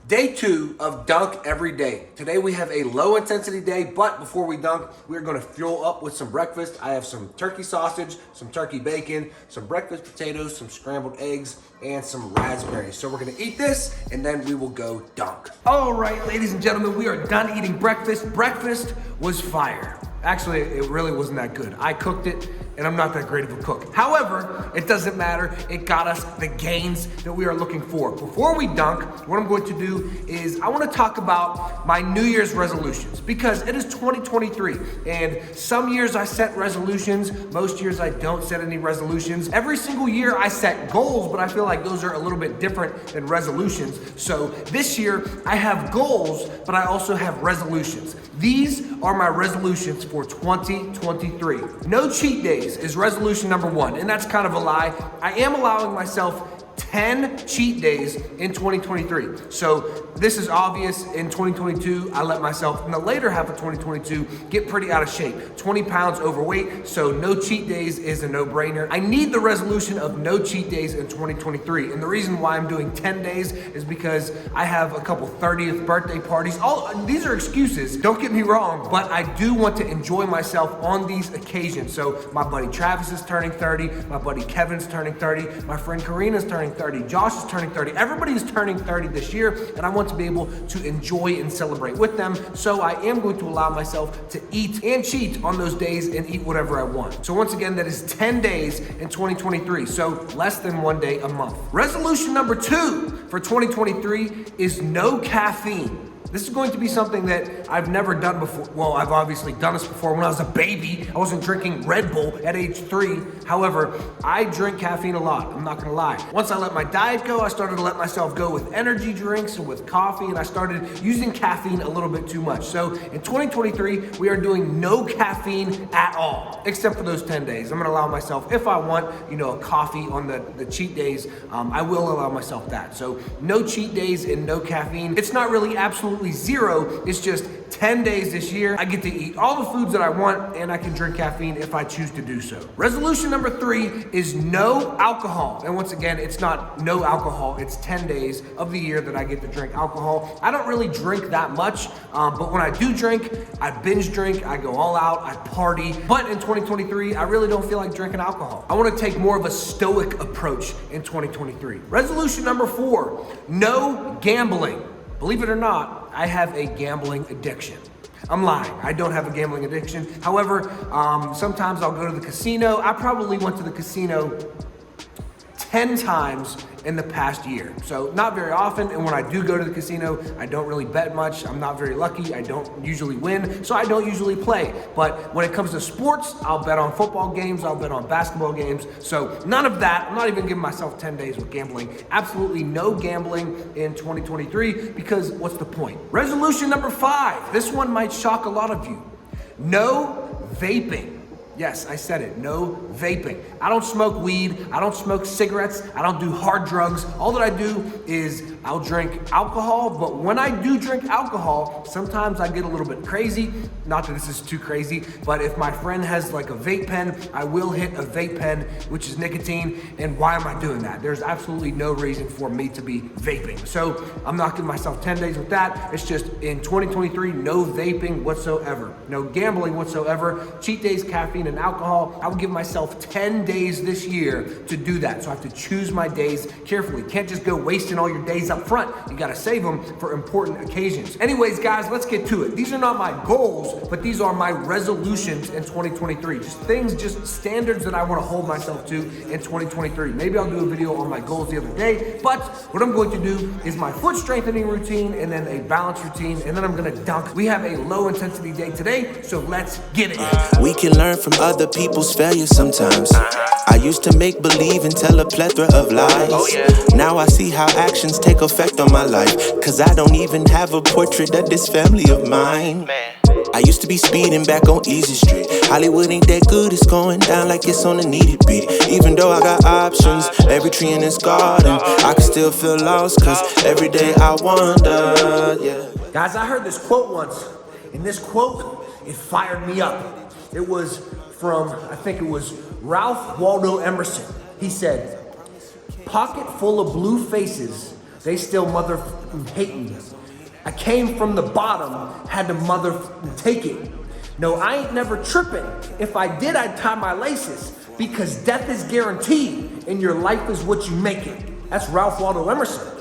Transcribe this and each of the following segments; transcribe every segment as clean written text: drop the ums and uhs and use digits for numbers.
Day 2 of dunk every day. Today we have a low intensity day, but before we dunk, we're gonna fuel up with some breakfast. I have some turkey sausage, some turkey bacon, some breakfast potatoes, some scrambled eggs, and some raspberries. So we're gonna eat this, and then we will go dunk. All right, ladies and gentlemen, we are done eating breakfast. Breakfast was fire. Actually, it really wasn't that good. I cooked it, and I'm not that great of a cook. However, it doesn't matter. It got us the gains that we are looking for. Before we dunk, what I'm going to do is I want to talk about my New Year's resolutions because it is 2023, and some years I set resolutions. Most years I don't set any resolutions. Every single year I set goals, but I feel like those are a little bit different than resolutions. So this year I have goals, but I also have resolutions. These are my resolutions for 2023. No cheat days is resolution number 1, and that's kind of a lie. I am allowing myself 10 cheat days in 2023. So this is obvious. In 2022, I let myself, in the later half of 2022, get pretty out of shape. 20 pounds overweight, so no cheat days is a no-brainer. I need the resolution of no cheat days in 2023. And the reason why I'm doing 10 days is because I have a couple 30th birthday parties. These are excuses, don't get me wrong, but I do want to enjoy myself on these occasions. So my buddy Travis is turning 30, my buddy Kevin's turning 30, my friend Karina's turning 30, Josh is turning 30. Everybody is turning 30 this year, and I want to be able to enjoy and celebrate with them. So I am going to allow myself to eat and cheat on those days and eat whatever I want. So once again, that is 10 days in 2023. So less than 1 day a month. Resolution number 2 for 2023 is no caffeine. This is going to be something that I've never done before. Well, I've obviously done this before. When I was a baby, I wasn't drinking Red Bull at age 3. However, I drink caffeine a lot, I'm not gonna lie. Once I let my diet go, I started to let myself go with energy drinks and with coffee, and I started using caffeine a little bit too much. So in 2023, we are doing no caffeine at all, except for those 10 days. I'm gonna allow myself, if I want, a coffee on the cheat days, I will allow myself that. So no cheat days and no caffeine. It's not really absolutely zero, it's just 10 days this year. I get to eat all the foods that I want, and I can drink caffeine if I choose to do so. Resolution number 3 is no alcohol. And once again, it's not no alcohol, it's 10 days of the year that I get to drink alcohol. I don't really drink that much, but when I do drink, I binge drink, I go all out, I party. But in 2023, I really don't feel like drinking alcohol. I want to take more of a stoic approach in 2023. Resolution number 4, no gambling. Believe it or not, I have a gambling addiction. I'm lying, I don't have a gambling addiction. However, sometimes I'll go to the casino. I probably went to the casino 10 times in the past year. So not very often, and when I do go to the casino, I don't really bet much. I'm not very lucky, I don't usually win, so I don't usually play. But when it comes to sports, I'll bet on football games, I'll bet on basketball games. So none of that. I'm not even giving myself 10 days with gambling. Absolutely no gambling in 2023, because what's the point? Resolution number 5, this one might shock a lot of you. No vaping. Yes, I said it, no vaping. I don't smoke weed, I don't smoke cigarettes, I don't do hard drugs. All that I do is I'll drink alcohol, but when I do drink alcohol, sometimes I get a little bit crazy. Not that this is too crazy, but if my friend has like a vape pen, I will hit a vape pen, which is nicotine, and why am I doing that? There's absolutely no reason for me to be vaping. So I'm not giving myself 10 days with that. It's just in 2023, no vaping whatsoever, no gambling whatsoever, cheat days, caffeine, and alcohol. I will give myself 10 days this year to do that. So I have to choose my days carefully. Can't just go wasting all your days up front. You gotta save them for important occasions. Anyways, guys, let's get to it. These are not my goals, but these are my resolutions in 2023. Just standards that I wanna hold myself to in 2023. Maybe I'll do a video on my goals the other day, but what I'm going to do is my foot strengthening routine and then a balance routine, and then I'm gonna dunk. We have a low intensity day today, so let's get it. We can learn from other people's failures sometimes. I used to make believe and tell a plethora of lies. Now I see how actions take effect on my life, cause I don't even have a portrait of this family of mine. I used to be speeding back on Easy Street. Hollywood ain't that good, it's going down like it's on a needed beat. Even though I got options, every tree in this garden, I can still feel lost, cause every day I wonder, yeah. Guys, I heard this quote once, and this quote, it fired me up. It was from, I think it was Ralph Waldo Emerson. He said, "Pocket full of blue faces, They still motherfucking hate me. I came from the bottom, had to motherfucking take it. No, I ain't never tripping. If I did, I'd tie my laces, because death is guaranteed and your life is what you make it. That's Ralph Waldo Emerson.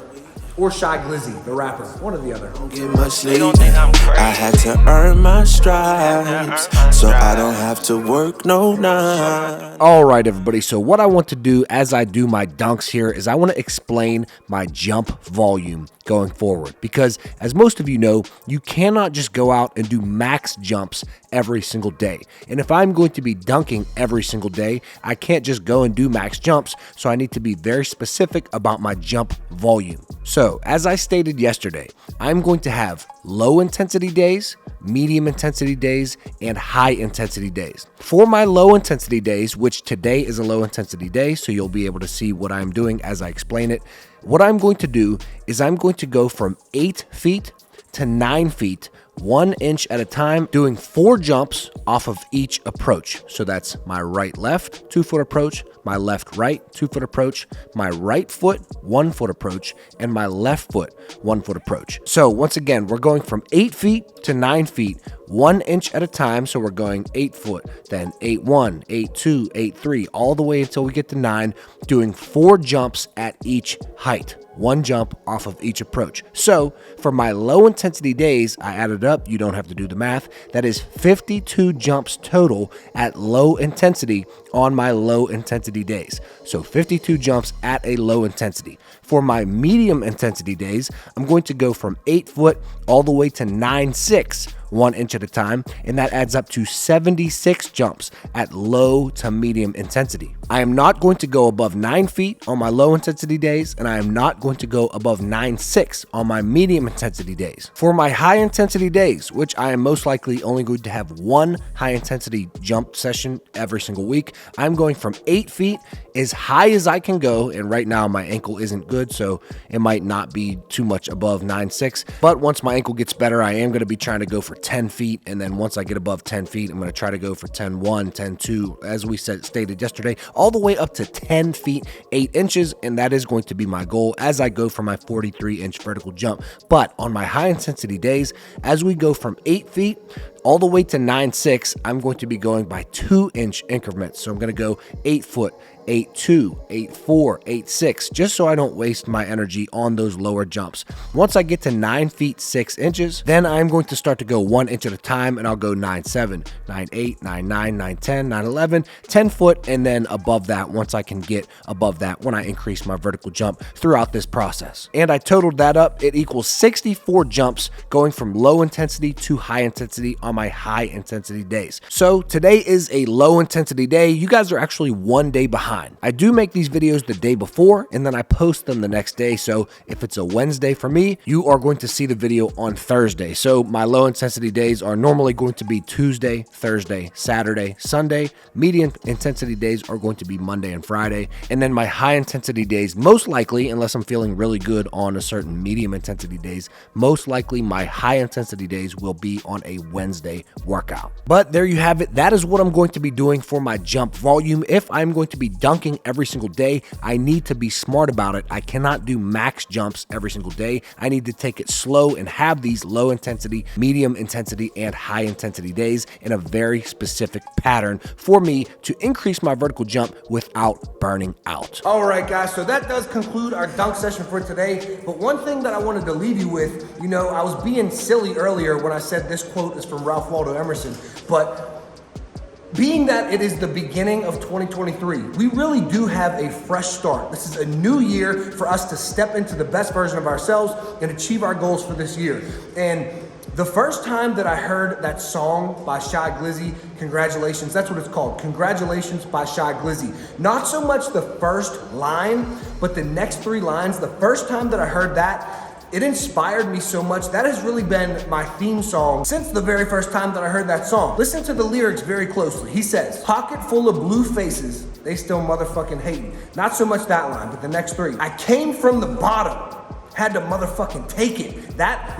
Or Shy Glizzy, the rapper, one or the other. Don't get much sleep. I had to earn my stripes, so I don't have to work no nine. All right, everybody. So what I want to do as I do my dunks here is I want to explain my jump volume going forward, because as most of you know, you cannot just go out and do max jumps every single day. And if I'm going to be dunking every single day, I can't just go and do max jumps. So I need to be very specific about my jump volume. So as I stated yesterday, I'm going to have low intensity days, medium intensity days, and high intensity days. For my low intensity days, which today is a low intensity day, so you'll be able to see what I'm doing as I explain it. What I'm going to do is I'm going to go from 8 feet to 9 feet, 1 inch at a time, doing 4 jumps off of each approach. So that's my right left 2 foot approach, my left right 2 foot approach, my right foot 1 foot approach, and my left foot 1 foot approach. So once again, we're going from 8 feet to 9 feet, 1 inch at a time. So we're going 8 foot, then 8-1, 8-2, 8-3, all the way until we get to 9, doing 4 jumps at each height. 1 jump off of each approach. So for my low intensity days, I added up, you don't have to do the math, that is 52 jumps total at low intensity on my low intensity days. So 52 jumps at a low intensity. For my medium intensity days, I'm going to go from 8 foot all the way to 9.6, 1 inch at a time, and that adds up to 76 jumps at low to medium intensity. I am not going to go above 9 feet on my low intensity days, and I am not going to go above 9.6 on my medium intensity days. For my high intensity days, which I am most likely only going to have 1 high intensity jump session every single week, I'm going from 8 feet as high as I can go, and right now my ankle isn't good, so it might not be too much above 9.6, but once my ankle gets better, I am going to be trying to go for 10 feet, and then once I get above 10 feet, I'm going to try to go for 10-1, 10-2, as we stated yesterday, all the way up to 10 feet, 8 inches, and that is going to be my goal as I go for my 43-inch vertical jump. But on my high intensity days, as we go from 8 feet all the way to 9.6, I'm going to be going by 2-inch increments. So I'm going to go 8 foot, 8.2, 8.4, 8.6, just so I don't waste my energy on those lower jumps. Once I get to 9 feet 6 inches, then I'm going to start to go 1 inch at a time, and I'll go 9.7, 9.8, 9.9, 9.10, 9.11, 10 foot, and then above that, once I can get above that, when I increase my vertical jump throughout this process. And I totaled that up, it equals 64 jumps going from low intensity to high intensity on my high intensity days. So today is a low intensity day. You guys are actually 1 day behind. I do make these videos the day before, and then I post them the next day. So if it's a Wednesday for me, you are going to see the video on Thursday. So my low intensity days are normally going to be Tuesday, Thursday, Saturday, Sunday. Medium intensity days are going to be Monday and Friday. And then my high intensity days, most likely, unless I'm feeling really good on a certain medium intensity days, most likely my high intensity days will be on a Wednesday workout. But there you have it. That is what I'm going to be doing for my jump volume. If I'm going to be dunking every single day, I need to be smart about it. I cannot do max jumps every single day. I need to take it slow and have these low intensity, medium intensity, and high intensity days in a very specific pattern for me to increase my vertical jump without burning out. All right, guys, so that does conclude our dunk session for today. But one thing that I wanted to leave you with, I was being silly earlier when I said this quote is from Ralph Waldo Emerson, but being that it is the beginning of 2023, we really do have a fresh start. This is a new year for us to step into the best version of ourselves and achieve our goals for this year. And the first time that I heard that song by Shy Glizzy, Congratulations, that's what it's called, Congratulations by Shy Glizzy. Not so much the first line, but the next 3 lines. The first time that I heard that, it inspired me so much. That has really been my theme song since the very first time that I heard that song. Listen to the lyrics very closely. He says, pocket full of blue faces, they still motherfucking hating. Not so much that line, but the next 3. I came from the bottom, had to motherfucking take it. That,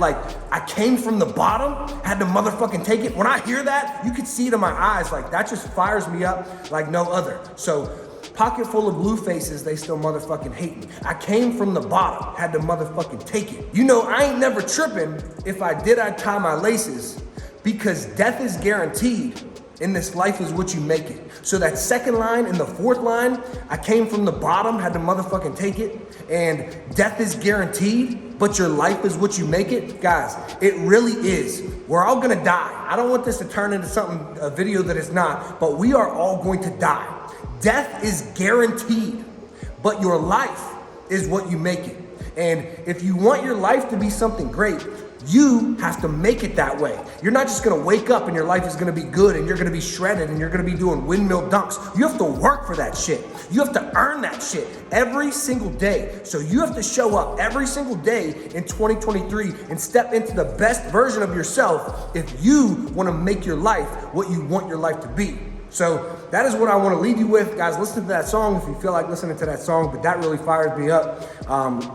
I came from the bottom, had to motherfucking take it. When I hear that, you can see it in my eyes. That just fires me up like no other. So Pocket full of blue faces, they still motherfucking hate me. I came from the bottom, had to motherfucking take it. You know, I ain't never tripping. If I did, I'd tie my laces, because death is guaranteed. In this life is what you make it. So that second line and the fourth line, I came from the bottom, had to motherfucking take it, and death is guaranteed, but your life is what you make it. Guys, it really is. We're all gonna die. I don't want this to turn into something, a video that it's not, but we are all going to die. Death is guaranteed, but your life is what you make it. And if you want your life to be something great, you have to make it that way. You're not just gonna wake up and your life is gonna be good and you're gonna be shredded and you're gonna be doing windmill dunks. You have to work for that shit. You have to earn that shit every single day. So you have to show up every single day in 2023 and step into the best version of yourself if you wanna make your life what you want your life to be. So that is what I want to leave you with. Guys, listen to that song if you feel like listening to that song, but that really fires me up.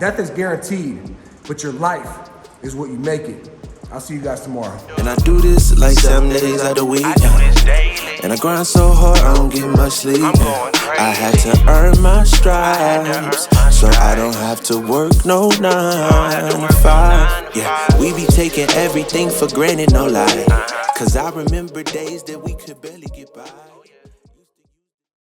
Death is guaranteed, but your life is what you make it. I'll see you guys tomorrow. And I do this like 7 days out of the week. And I grind so hard, I don't get much sleep. I had to earn my stripes, so I don't have to work no 9 to 5. Yeah, we be taking everything for granted, no lie. Cause I remember days that we could barely get by.